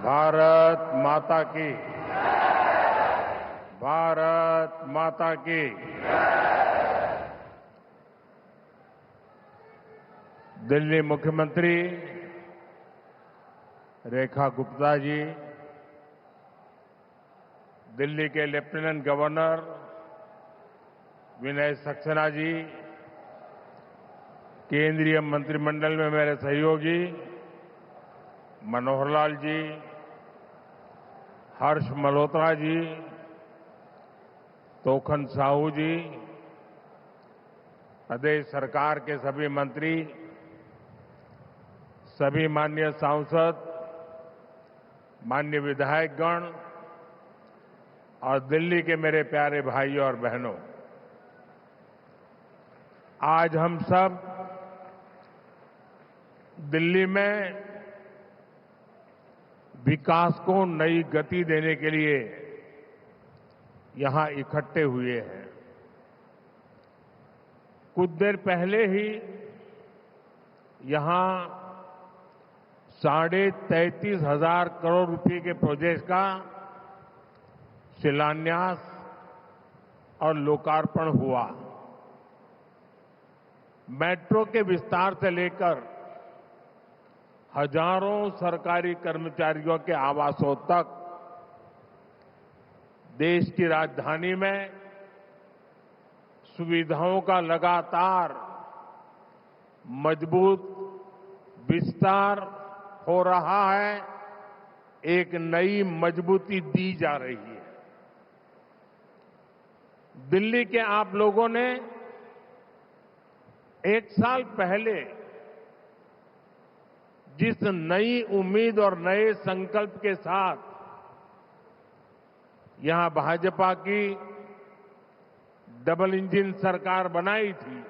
भारत माता की। भारत माता की। दिल्ली मुख्यमंत्री रेखा गुप्ता जी, दिल्ली के लेफ्टिनेंट गवर्नर विनय सक्सेना जी, केंद्रीय मंत्रिमंडल में मेरे सहयोगी मनोहर लाल जी, हर्ष मल्होत्रा जी, तोखन साहू जी, प्रदेश सरकार के सभी मंत्री, सभी माननीय सांसद, माननीय विधायकगण और दिल्ली के मेरे प्यारे भाइयों और बहनों, आज हम सब दिल्ली में विकास को नई गति देने के लिए यहां इकट्ठे हुए हैं। कुछ देर पहले ही यहां 33,500 करोड़ रुपए के प्रोजेक्ट का शिलान्यास और लोकार्पण हुआ। मेट्रो के विस्तार से लेकर हजारों सरकारी कर्मचारियों के आवासों तक देश की राजधानी में सुविधाओं का लगातार मजबूत विस्तार हो रहा है, एक नई मजबूती दी जा रही है। दिल्ली के आप लोगों ने एक साल पहले जिस नई उम्मीद और नए संकल्प के साथ यहां भाजपा की डबल इंजन सरकार बनाई थी,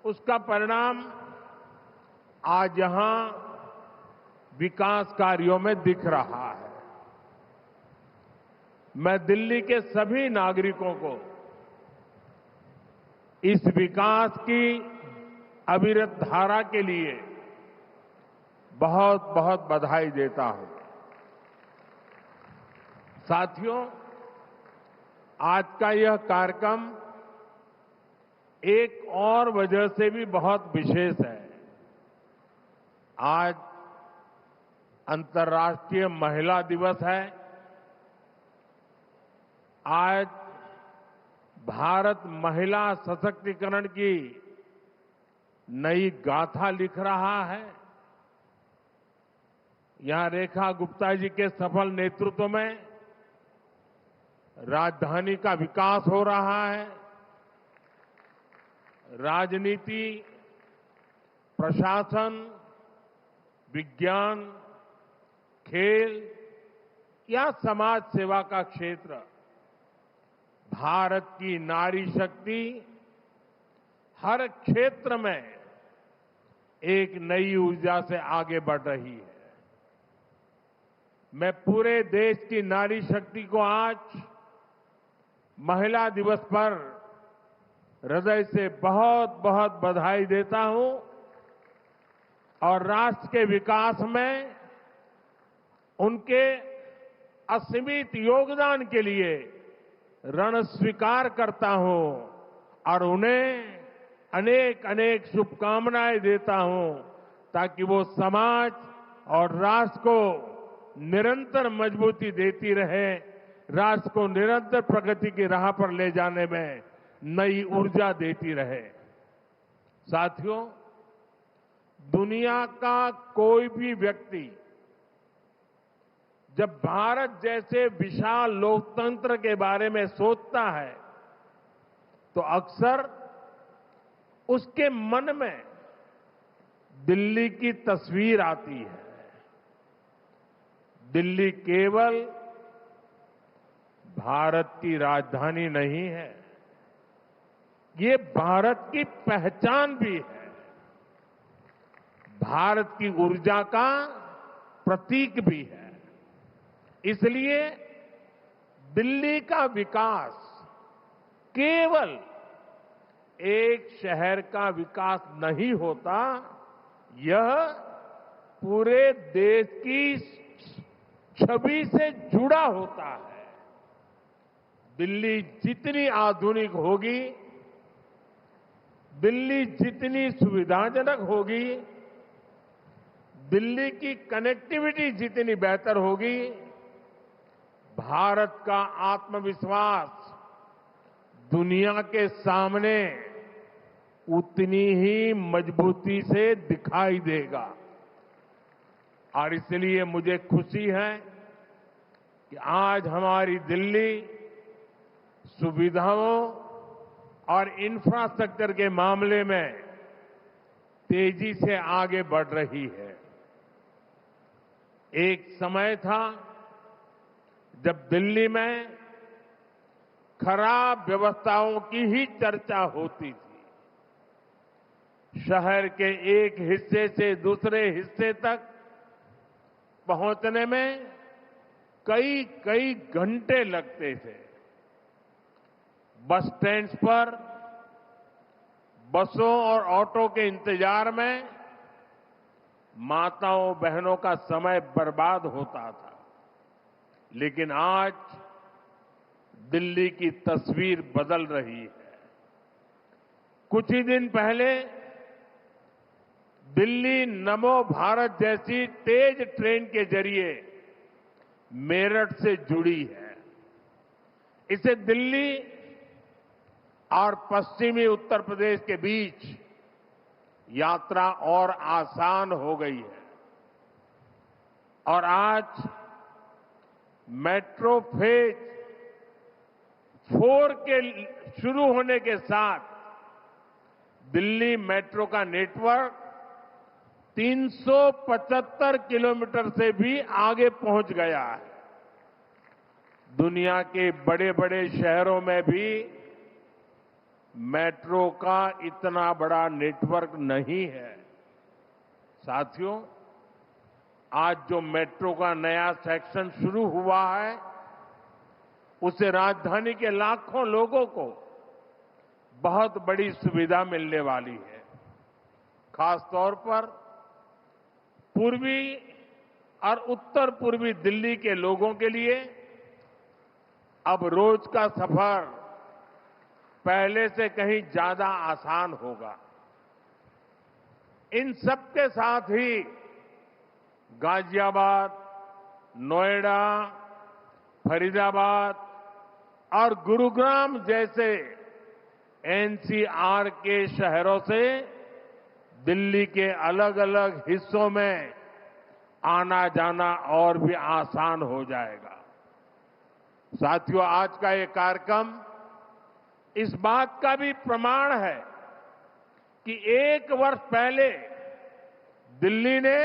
उसका परिणाम आज यहां विकास कार्यों में दिख रहा है। मैं दिल्ली के सभी नागरिकों को इस विकास की अविरत धारा के लिए बहुत बहुत बधाई देता हूं। साथियों, आज का यह कार्यक्रम एक और वजह से भी बहुत विशेष है। आज अंतर्राष्ट्रीय महिला दिवस है। आज भारत महिला सशक्तिकरण की नई गाथा लिख रहा है। यहां रेखा गुप्ता जी के सफल नेतृत्व में राजधानी का विकास हो रहा है। राजनीति, प्रशासन, विज्ञान, खेल या समाज सेवा का क्षेत्र, भारत की नारी शक्ति हर क्षेत्र में एक नई ऊर्जा से आगे बढ़ रही है। मैं पूरे देश की नारी शक्ति को आज महिला दिवस पर हृदय से बहुत बहुत बधाई देता हूं और राष्ट्र के विकास में उनके असीमित योगदान के लिए ऋण स्वीकार करता हूं और उन्हें अनेक अनेक शुभकामनाएं देता हूं ताकि वो समाज और राष्ट्र को निरंतर मजबूती देती रहे, राष्ट्र को निरंतर प्रगति की राह पर ले जाने में नई ऊर्जा देती रहे। साथियों, दुनिया का कोई भी व्यक्ति जब भारत जैसे विशाल लोकतंत्र के बारे में सोचता है तो अक्सर उसके मन में दिल्ली की तस्वीर आती है। दिल्ली केवल भारत की राजधानी नहीं है, ये भारत की पहचान भी है, भारत की ऊर्जा का प्रतीक भी है। इसलिए दिल्ली का विकास केवल एक शहर का विकास नहीं होता, यह पूरे देश की छवि से जुड़ा होता है। दिल्ली जितनी आधुनिक होगी, दिल्ली जितनी सुविधाजनक होगी, दिल्ली की कनेक्टिविटी जितनी बेहतर होगी, भारत का आत्मविश्वास दुनिया के सामने उतनी ही मजबूती से दिखाई देगा। और इसलिए मुझे खुशी है कि आज हमारी दिल्ली सुविधाओं और इंफ्रास्ट्रक्चर के मामले में तेजी से आगे बढ़ रही है। एक समय था जब दिल्ली में खराब व्यवस्थाओं की ही चर्चा होती थी। शहर के एक हिस्से से दूसरे हिस्से तक पहुंचने में कई कई घंटे लगते थे। बस स्टैंड्स पर बसों और ऑटो के इंतजार में माताओं बहनों का समय बर्बाद होता था। लेकिन आज दिल्ली की तस्वीर बदल रही है। कुछ ही दिन पहले दिल्ली नमो भारत जैसी तेज ट्रेन के जरिए मेरठ से जुड़ी है। इससे दिल्ली और पश्चिमी उत्तर प्रदेश के बीच यात्रा और आसान हो गई है। और आज मेट्रो फेज 4 के शुरू होने के साथ दिल्ली मेट्रो का नेटवर्क 375 किलोमीटर से भी आगे पहुंच गया है। दुनिया के बड़े बड़े शहरों में भी मेट्रो का इतना बड़ा नेटवर्क नहीं है। साथियों, आज जो मेट्रो का नया सेक्शन शुरू हुआ है, उससे राजधानी के लाखों लोगों को बहुत बड़ी सुविधा मिलने वाली है। खासतौर पर पूर्वी और उत्तर पूर्वी दिल्ली के लोगों के लिए अब रोज का सफर पहले से कहीं ज्यादा आसान होगा। इन सब के साथ ही गाजियाबाद, नोएडा, फरीदाबाद और गुरुग्राम जैसे एनसीआर के शहरों से दिल्ली के अलग अलग हिस्सों में आना जाना और भी आसान हो जाएगा। साथियों, आज का ये कार्यक्रम इस बात का भी प्रमाण है कि 1 वर्ष पहले दिल्ली ने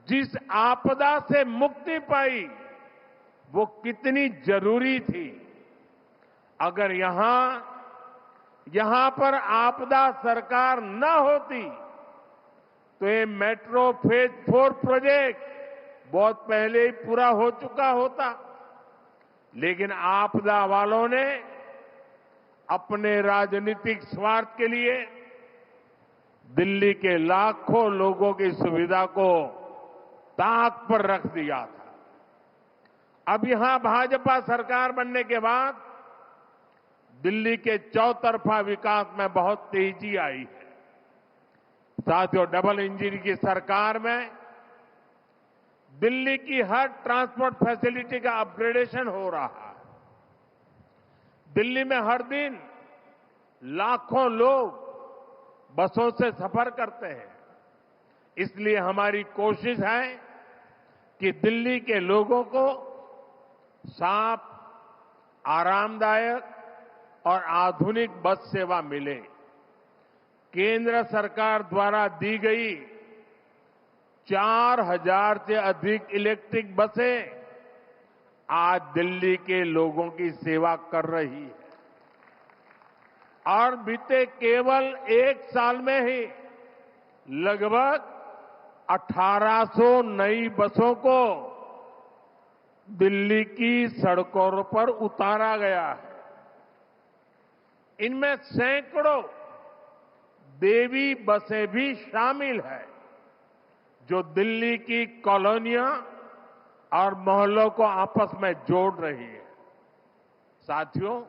जिस आपदा से मुक्ति पाई वो कितनी जरूरी थी। अगर यहां पर आपदा सरकार न होती तो ये मेट्रो फेज 4 प्रोजेक्ट बहुत पहले ही पूरा हो चुका होता। लेकिन आपदा वालों ने अपने राजनीतिक स्वार्थ के लिए दिल्ली के लाखों लोगों की सुविधा को ताक पर रख दिया था। अब यहां भाजपा सरकार बनने के बाद दिल्ली के चौतरफा विकास में बहुत तेजी आई है। साथियों, डबल इंजन की सरकार में दिल्ली की हर ट्रांसपोर्ट फैसिलिटी का अपग्रेडेशन हो रहा है। दिल्ली में हर दिन लाखों लोग बसों से सफर करते हैं। इसलिए हमारी कोशिश है कि दिल्ली के लोगों को साफ, आरामदायक और आधुनिक बस सेवा मिले। केंद्र सरकार द्वारा दी गई 4000 से अधिक इलेक्ट्रिक बसें आज दिल्ली के लोगों की सेवा कर रही है। और बीते केवल 1 साल में ही लगभग 1800 नई बसों को दिल्ली की सड़कों पर उतारा गया है। इनमें सैकड़ों देवी बसें भी शामिल है, जो दिल्ली की कॉलोनियां और मोहल्लों को आपस में जोड़ रही है। साथियों,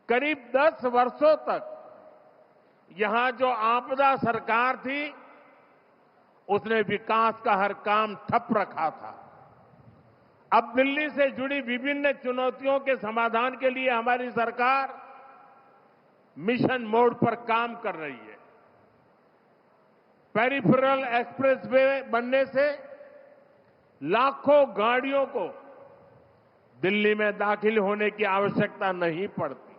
करीब 10 वर्षों तक यहां जो आपदा सरकार थी, उसने विकास का हर काम ठप रखा था। अब दिल्ली से जुड़ी विभिन्न चुनौतियों के समाधान के लिए हमारी सरकार मिशन मोड पर काम कर रही है। पेरिफेरल एक्सप्रेसवे बनने से लाखों गाड़ियों को दिल्ली में दाखिल होने की आवश्यकता नहीं पड़ती।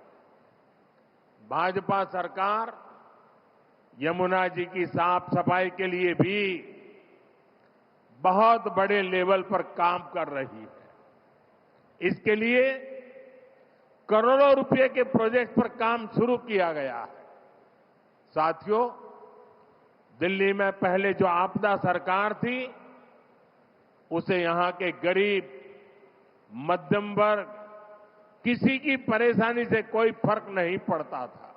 भाजपा सरकार यमुना जी की साफ सफाई के लिए भी बहुत बड़े लेवल पर काम कर रही है। इसके लिए करोड़ों रुपए के प्रोजेक्ट पर काम शुरू किया गया है। साथियों, दिल्ली में पहले जो आपदा सरकार थी, उसे यहां के गरीब, मध्यम वर्ग, किसी की परेशानी से कोई फर्क नहीं पड़ता था।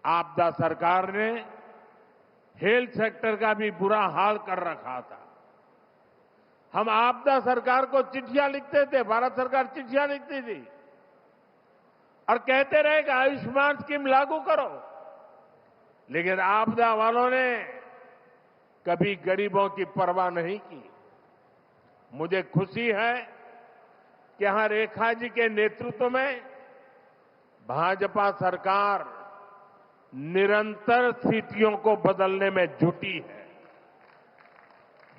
आपदा सरकार ने हेल्थ सेक्टर का भी बुरा हाल कर रखा था। हम आपदा सरकार को चिट्ठियां लिखते थे, भारत सरकार चिट्ठियां लिखती थी और कहते रहे कि आयुष्मान स्कीम लागू करो, लेकिन आपदा वालों ने कभी गरीबों की परवाह नहीं की। मुझे खुशी है कि यहां रेखा जी के नेतृत्व में भाजपा सरकार निरंतर स्थितियों को बदलने में जुटी है।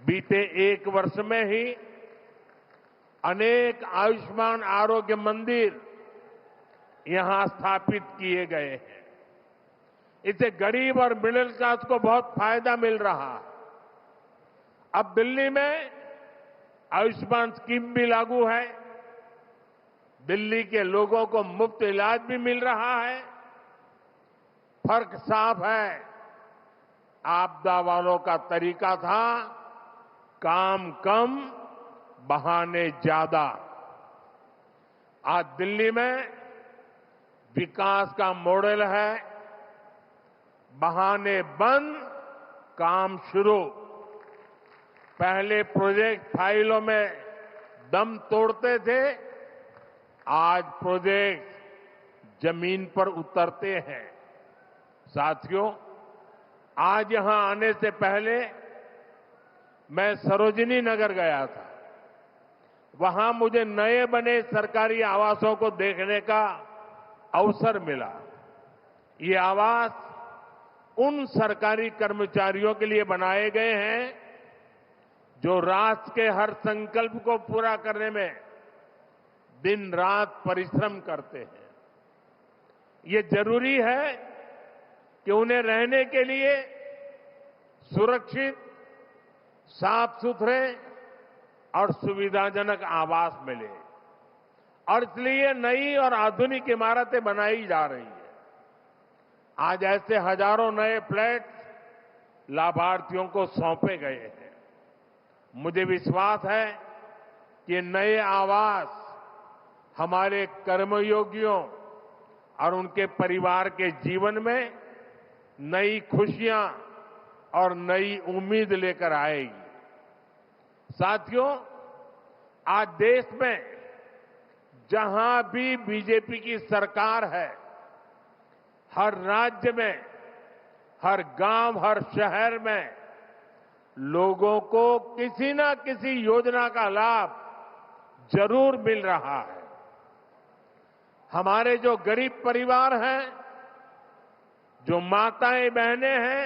बीते 1 वर्ष में ही अनेक आयुष्मान आरोग्य मंदिर यहां स्थापित किए गए हैं। इससे गरीब और मिडिल क्लास को बहुत फायदा मिल रहा है। अब दिल्ली में आयुष्मान स्कीम भी लागू है। दिल्ली के लोगों को मुफ्त इलाज भी मिल रहा है। फर्क साफ है। आपदा वालों का तरीका था काम कम, बहाने ज्यादा। आज दिल्ली में विकास का मॉडल है बहाने बंद, काम शुरू। पहले प्रोजेक्ट फाइलों में दम तोड़ते थे, आज प्रोजेक्ट जमीन पर उतरते हैं। साथियों, आज यहां आने से पहले मैं सरोजिनी नगर गया था। वहां मुझे नए बने सरकारी आवासों को देखने का अवसर मिला। ये आवास उन सरकारी कर्मचारियों के लिए बनाए गए हैं जो राष्ट्र के हर संकल्प को पूरा करने में दिन रात परिश्रम करते हैं। ये जरूरी है कि उन्हें रहने के लिए सुरक्षित, साफ सुथरे और सुविधाजनक आवास मिले, और इसलिए नई और आधुनिक इमारतें बनाई जा रही है। आज ऐसे हजारों नए फ्लैट लाभार्थियों को सौंपे गए हैं। मुझे विश्वास है कि नए आवास हमारे कर्मयोगियों और उनके परिवार के जीवन में नई खुशियां और नई उम्मीद लेकर आएगी। साथियों, आज देश में जहां भी बीजेपी की सरकार है, हर राज्य में, हर गांव, हर शहर में लोगों को किसी न किसी योजना का लाभ जरूर मिल रहा है। हमारे जो गरीब परिवार हैं, जो माताएं बहनें हैं,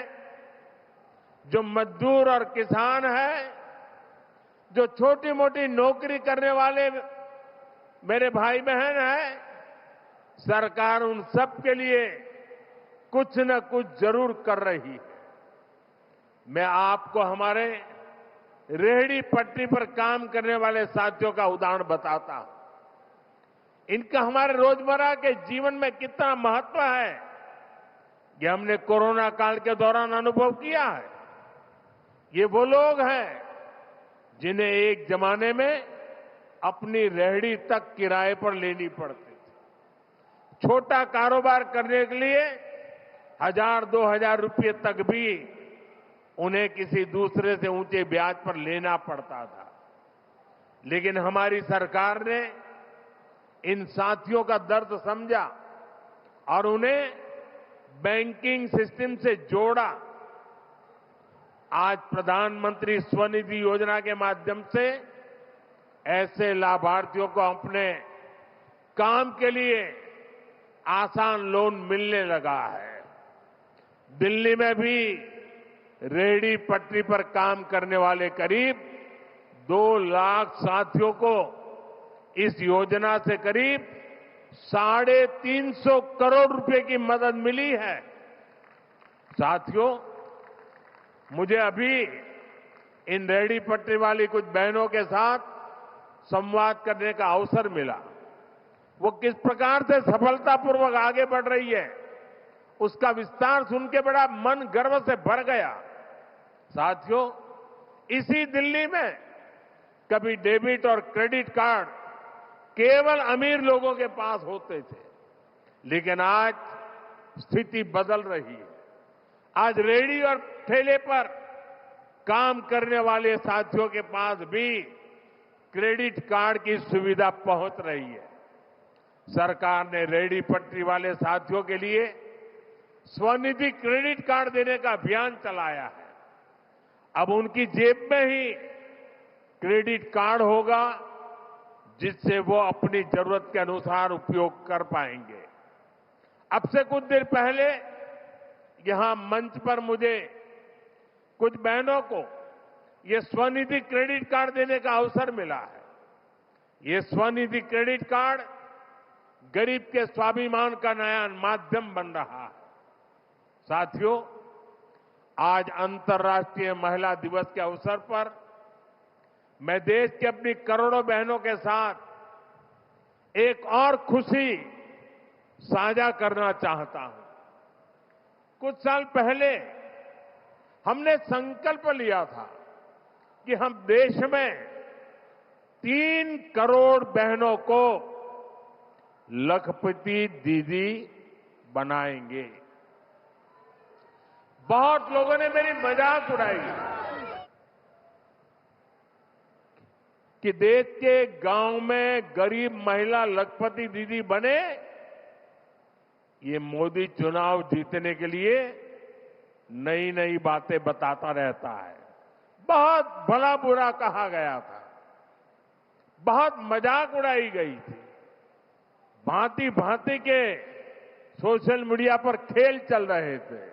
जो मजदूर और किसान हैं, जो छोटी मोटी नौकरी करने वाले मेरे भाई बहन हैं, सरकार उन सब के लिए कुछ न कुछ जरूर कर रही है। मैं आपको हमारे रेहड़ी पटरी पर काम करने वाले साथियों का उदाहरण बताता हूं। इनका हमारे रोजमर्रा के जीवन में कितना महत्व है, ये हमने कोरोना काल के दौरान अनुभव किया है। ये वो लोग हैं जिन्हें एक जमाने में अपनी रेहड़ी तक किराए पर लेनी पड़ती थी। छोटा कारोबार करने के लिए 1000-2000 रुपये तक भी उन्हें किसी दूसरे से ऊंचे ब्याज पर लेना पड़ता था। लेकिन हमारी सरकार ने इन साथियों का दर्द समझा और उन्हें बैंकिंग सिस्टम से जोड़ा। आज प्रधानमंत्री स्वनिधि योजना के माध्यम से ऐसे लाभार्थियों को अपने काम के लिए आसान लोन मिलने लगा है। दिल्ली में भी रेहड़ी पटरी पर काम करने वाले करीब 2 लाख साथियों को इस योजना से करीब 350 करोड़ रुपए की मदद मिली है। साथियों, मुझे अभी इन रेहड़ी पटरी वाली कुछ बहनों के साथ संवाद करने का अवसर मिला। वो किस प्रकार से सफलतापूर्वक आगे बढ़ रही है, उसका विस्तार सुन के बड़ा मन गर्व से भर गया। साथियों, इसी दिल्ली में कभी डेबिट और क्रेडिट कार्ड केवल अमीर लोगों के पास होते थे, लेकिन आज स्थिति बदल रही है। आज रेहड़ी और ठेले पर काम करने वाले साथियों के पास भी क्रेडिट कार्ड की सुविधा पहुंच रही है। सरकार ने रेहड़ी पटरी वाले साथियों के लिए स्वनिधि क्रेडिट कार्ड देने का अभियान चलाया है। अब उनकी जेब में ही क्रेडिट कार्ड होगा, जिससे वो अपनी जरूरत के अनुसार उपयोग कर पाएंगे। अब से कुछ देर पहले यहां मंच पर मुझे कुछ बहनों को ये स्वनिधि क्रेडिट कार्ड देने का अवसर मिला है। ये स्वनिधि क्रेडिट कार्ड गरीब के स्वाभिमान का नया माध्यम बन रहा है। साथियों, आज अंतर्राष्ट्रीय महिला दिवस के अवसर पर मैं देश की अपनी करोड़ों बहनों के साथ एक और खुशी साझा करना चाहता हूं। कुछ साल पहले हमने संकल्प लिया था कि हम देश में 3 करोड़ बहनों को लखपति दीदी बनाएंगे। बहुत लोगों ने मेरी मजाक उड़ाई कि देश के गांव में गरीब महिला लखपति दीदी बने, ये मोदी चुनाव जीतने के लिए नई नई बातें बताता रहता है। बहुत भला बुरा कहा गया था, बहुत मजाक उड़ाई गई थी, भांति भांति के सोशल मीडिया पर खेल चल रहे थे।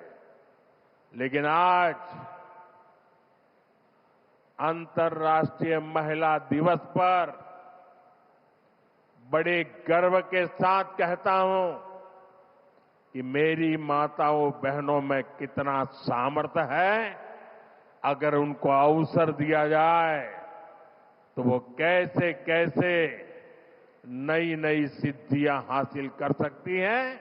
लेकिन आज अंतर्राष्ट्रीय महिला दिवस पर बड़े गर्व के साथ कहता हूं कि मेरी माताओं बहनों में कितना सामर्थ्य है। अगर उनको अवसर दिया जाए तो वो कैसे कैसे नई नई सिद्धियां हासिल कर सकती हैं।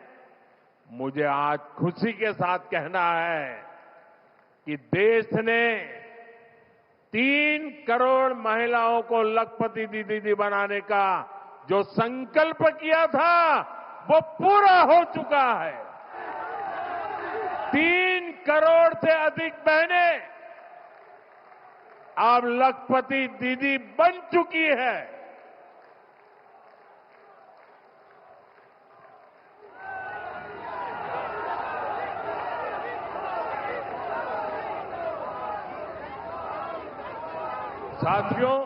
मुझे आज खुशी के साथ कहना है कि देश ने 3 करोड़ महिलाओं को लखपति दीदी बनाने का जो संकल्प किया था वो पूरा हो चुका है। 3 करोड़ से अधिक बहनें अब लखपति दीदी बन चुकी है। साथियों,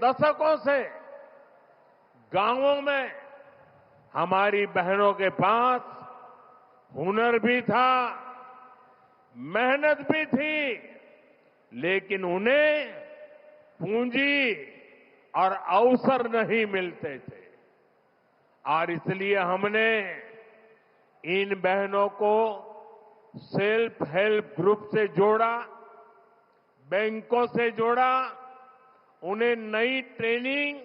दशकों से गांवों में हमारी बहनों के पास हुनर भी था, मेहनत भी थी, लेकिन उन्हें पूंजी और अवसर नहीं मिलते थे। और इसलिए हमने इन बहनों को सेल्फ हेल्प ग्रुप से जोड़ा, बैंकों से जोड़ा, उन्हें नई ट्रेनिंग,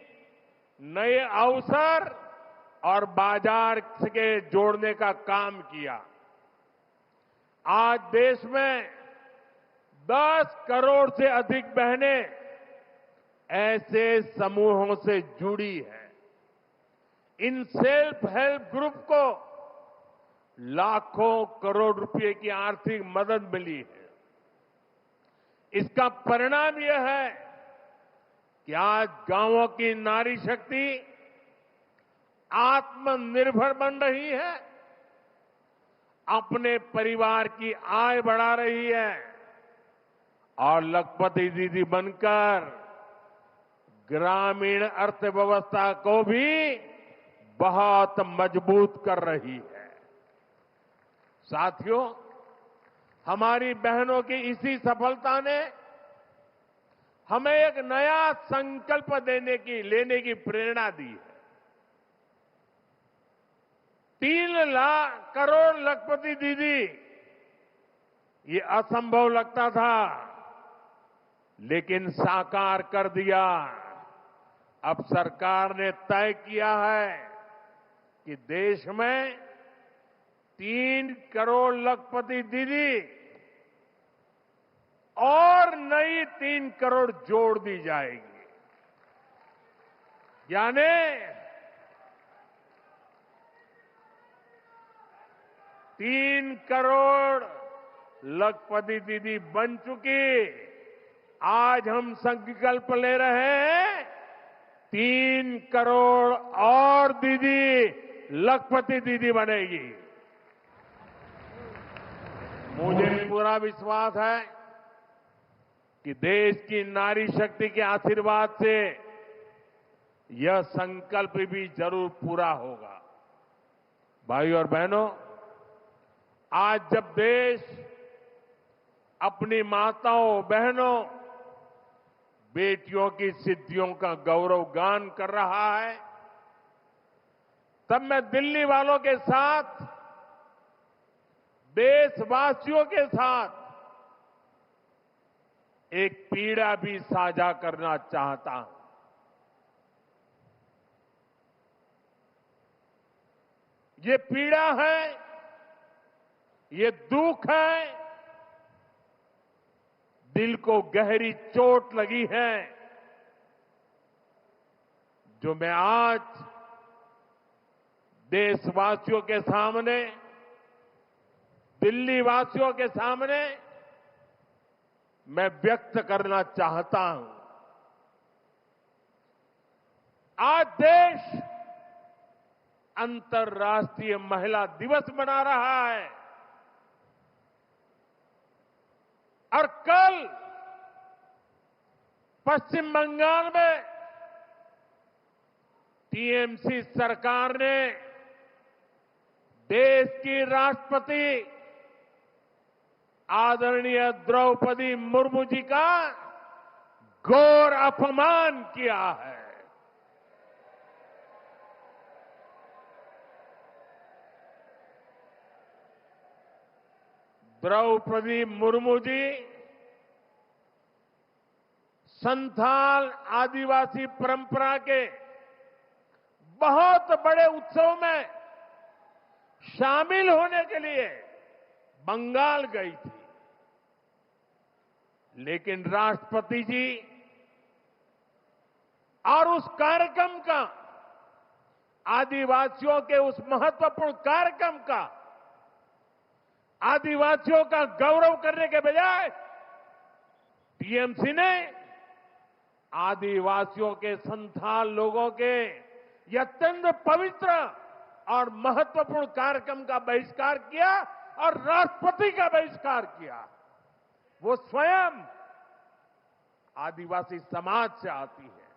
नए अवसर और बाजार के जोड़ने का काम किया। आज देश में 10 करोड़ से अधिक बहनें ऐसे समूहों से जुड़ी हैं। इन सेल्फ हेल्प ग्रुप को लाखों करोड़ रुपए की आर्थिक मदद मिली है। इसका परिणाम यह है कि आज गांवों की नारी शक्ति आत्मनिर्भर बन रही है, अपने परिवार की आय बढ़ा रही है और लखपति दीदी बनकर ग्रामीण अर्थव्यवस्था को भी बहुत मजबूत कर रही है। साथियों, हमारी बहनों की इसी सफलता ने हमें एक नया संकल्प लेने की प्रेरणा दी है। 3 लाख करोड़ लखपति दीदी, ये असंभव लगता था, लेकिन साकार कर दिया। अब सरकार ने तय किया है कि देश में 3 करोड़ लखपति दीदी और नई 3 करोड़ जोड़ दी जाएगी, यानी 3 करोड़ लखपति दीदी बन चुकी। आज हम संकल्प ले रहे हैं 3 करोड़ और दीदी लखपति दीदी बनेगी। मुझे पूरा विश्वास है कि देश की नारी शक्ति के आशीर्वाद से यह संकल्प भी जरूर पूरा होगा। भाइयों और बहनों, आज जब देश अपनी माताओं, बहनों, बेटियों की सिद्धियों का गौरव गान कर रहा है, तब मैं दिल्ली वालों के साथ, देशवासियों के साथ एक पीड़ा भी साझा करना चाहता हूं। ये पीड़ा है, ये दुख है, दिल को गहरी चोट लगी है, जो मैं आज देशवासियों के सामने, दिल्ली वासियों के सामने मैं व्यक्त करना चाहता हूं। आज देश अंतर्राष्ट्रीय महिला दिवस मना रहा है और कल पश्चिम बंगाल में टीएमसी सरकार ने देश की राष्ट्रपति आदरणीय द्रौपदी मुर्मू जी का घोर अपमान किया है। द्रौपदी मुर्मू जी संथाल आदिवासी परंपरा के बहुत बड़े उत्सव में शामिल होने के लिए बंगाल गई थी, लेकिन राष्ट्रपति जी और उस कार्यक्रम का, आदिवासियों के उस महत्वपूर्ण कार्यक्रम का, आदिवासियों का गौरव करने के बजाय टीएमसी ने आदिवासियों के संथाल लोगों के यह अत्यंत पवित्र और महत्वपूर्ण कार्यक्रम का बहिष्कार किया और राष्ट्रपति का बहिष्कार किया। वो स्वयं आदिवासी समाज से आती है।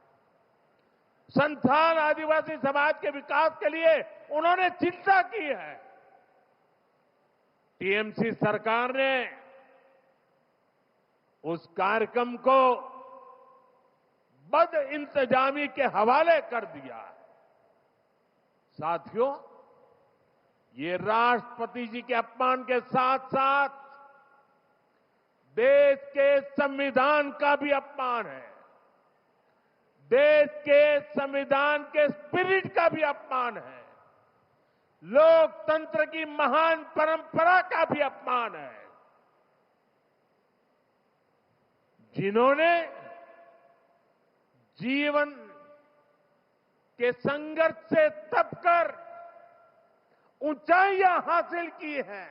संथाल आदिवासी समाज के विकास के लिए उन्होंने चिंता की है। टीएमसी सरकार ने उस कार्यक्रम को बदइंतजामी के हवाले कर दिया। साथियों, ये राष्ट्रपति जी के अपमान के साथ साथ देश के संविधान का भी अपमान है, देश के संविधान के स्पिरिट का भी अपमान है, लोकतंत्र की महान परंपरा का भी अपमान है। जिन्होंने जीवन के संघर्ष से तपकर ऊंचाइयां हासिल की हैं,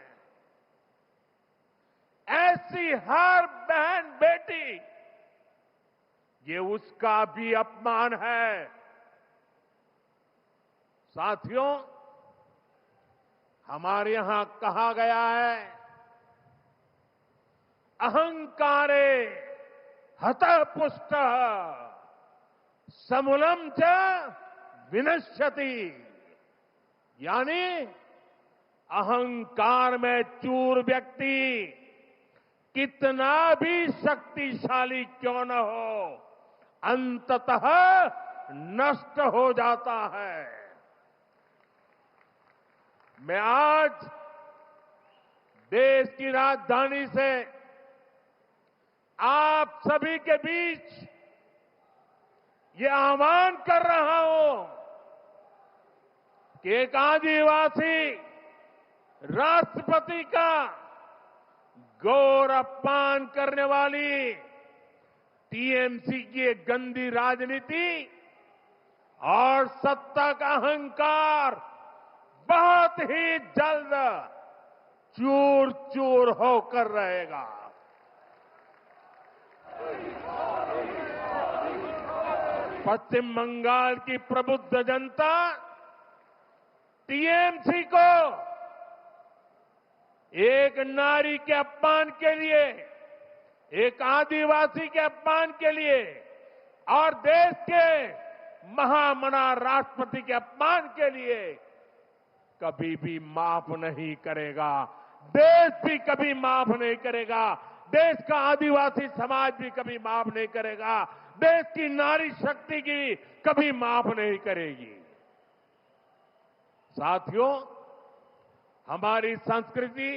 ऐसी हर बहन बेटी ये उसका भी अपमान है। साथियों, हमारे यहां कहा गया है, अहंकारे हतः पुष्टः समूलम च विनश्यति, यानी अहंकार में चूर व्यक्ति कितना भी शक्तिशाली क्यों न हो, अंततः नष्ट हो जाता है। मैं आज देश की राजधानी से आप सभी के बीच ये आह्वान कर रहा हूं कि एक आदिवासी राष्ट्रपति का गौर अपमान करने वाली टीएमसी की एक गंदी राजनीति और सत्ता का अहंकार बहुत ही जल्द चूर चूर होकर रहेगा। पश्चिम बंगाल की प्रबुद्ध जनता टीएमसी को एक नारी के अपमान के लिए, एक आदिवासी के अपमान के लिए और देश के महामना राष्ट्रपति के अपमान के लिए कभी भी माफ नहीं करेगा। देश भी कभी माफ नहीं करेगा। देश का आदिवासी समाज भी कभी माफ नहीं करेगा। देश की नारी शक्ति की कभी माफ नहीं करेगी। साथियों, हमारी संस्कृति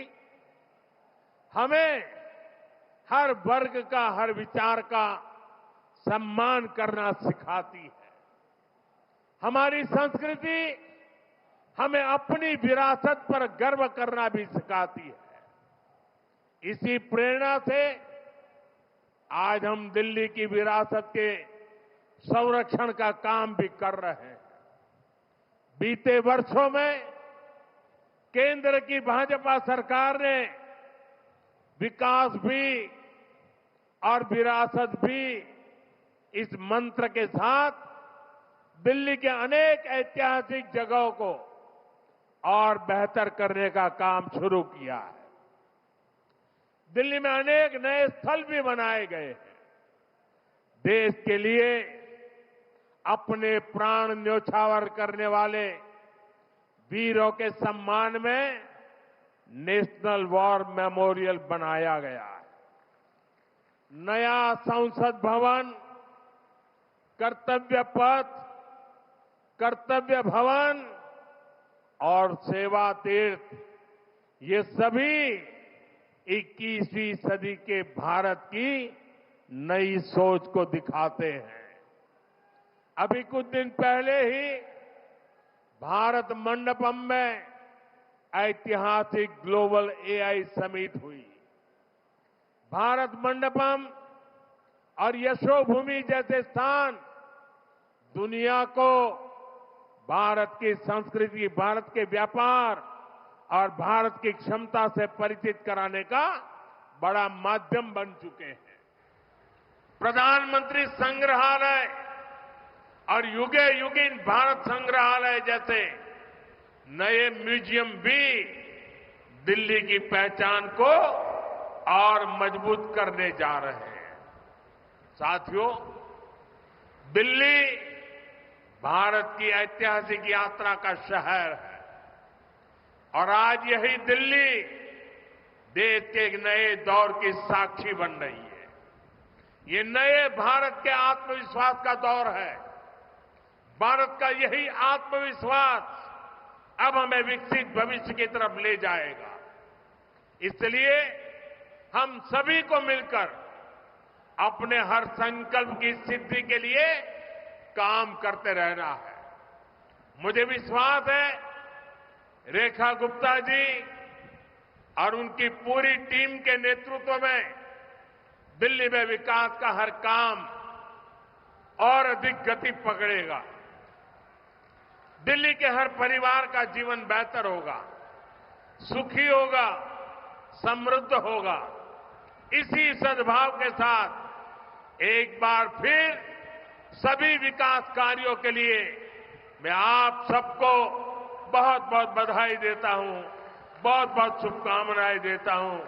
हमें हर वर्ग का, हर विचार का सम्मान करना सिखाती है। हमारी संस्कृति हमें अपनी विरासत पर गर्व करना भी सिखाती है। इसी प्रेरणा से आज हम दिल्ली की विरासत के संरक्षण का काम भी कर रहे हैं। बीते वर्षों में केंद्र की भाजपा सरकार ने विकास भी और विरासत भी इस मंत्र के साथ दिल्ली के अनेक ऐतिहासिक जगहों को और बेहतर करने का काम शुरू किया है। दिल्ली में अनेक नए स्थल भी बनाए गए हैं। देश के लिए अपने प्राण न्योछावर करने वाले वीरों के सम्मान में नेशनल वॉर मेमोरियल बनाया गया है। नया संसद भवन, कर्तव्य पथ, कर्तव्य भवन और सेवा तीर्थ, ये सभी 21वीं सदी के भारत की नई सोच को दिखाते हैं। अभी कुछ दिन पहले ही भारत मंडपम में ऐतिहासिक ग्लोबल एआई समिट हुई। भारत मंडपम और यशोभूमि जैसे स्थान दुनिया को भारत की संस्कृति, भारत के व्यापार और भारत की क्षमता से परिचित कराने का बड़ा माध्यम बन चुके हैं। प्रधानमंत्री संग्रहालय और युगे युगिन भारत संग्रहालय जैसे नए म्यूजियम भी दिल्ली की पहचान को और मजबूत करने जा रहे हैं। साथियों, दिल्ली भारत की ऐतिहासिक यात्रा का शहर है और आज यही दिल्ली देश के एक नए दौर की साक्षी बन रही है। ये नए भारत के आत्मविश्वास का दौर है। भारत का यही आत्मविश्वास अब हमें विकसित भविष्य की तरफ ले जाएगा। इसलिए हम सभी को मिलकर अपने हर संकल्प की सिद्धि के लिए काम करते रहना है। मुझे विश्वास है रेखा गुप्ता जी और उनकी पूरी टीम के नेतृत्व में दिल्ली में विकास का हर काम और अधिक गति पकड़ेगा। दिल्ली के हर परिवार का जीवन बेहतर होगा, सुखी होगा, समृद्ध होगा। इसी सद्भाव के साथ एक बार फिर सभी विकास कार्यों के लिए मैं आप सबको बहुत बहुत बधाई देता हूं, बहुत बहुत शुभकामनाएं देता हूं।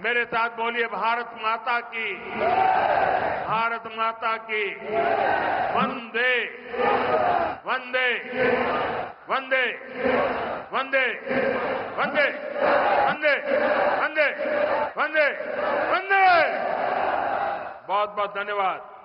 मेरे साथ बोलिए भारत माता की, भारत माता की, वंदे वंदे वंदे वंदे वंदे वंदे वंदे वंदे वंदे। बहुत बहुत धन्यवाद।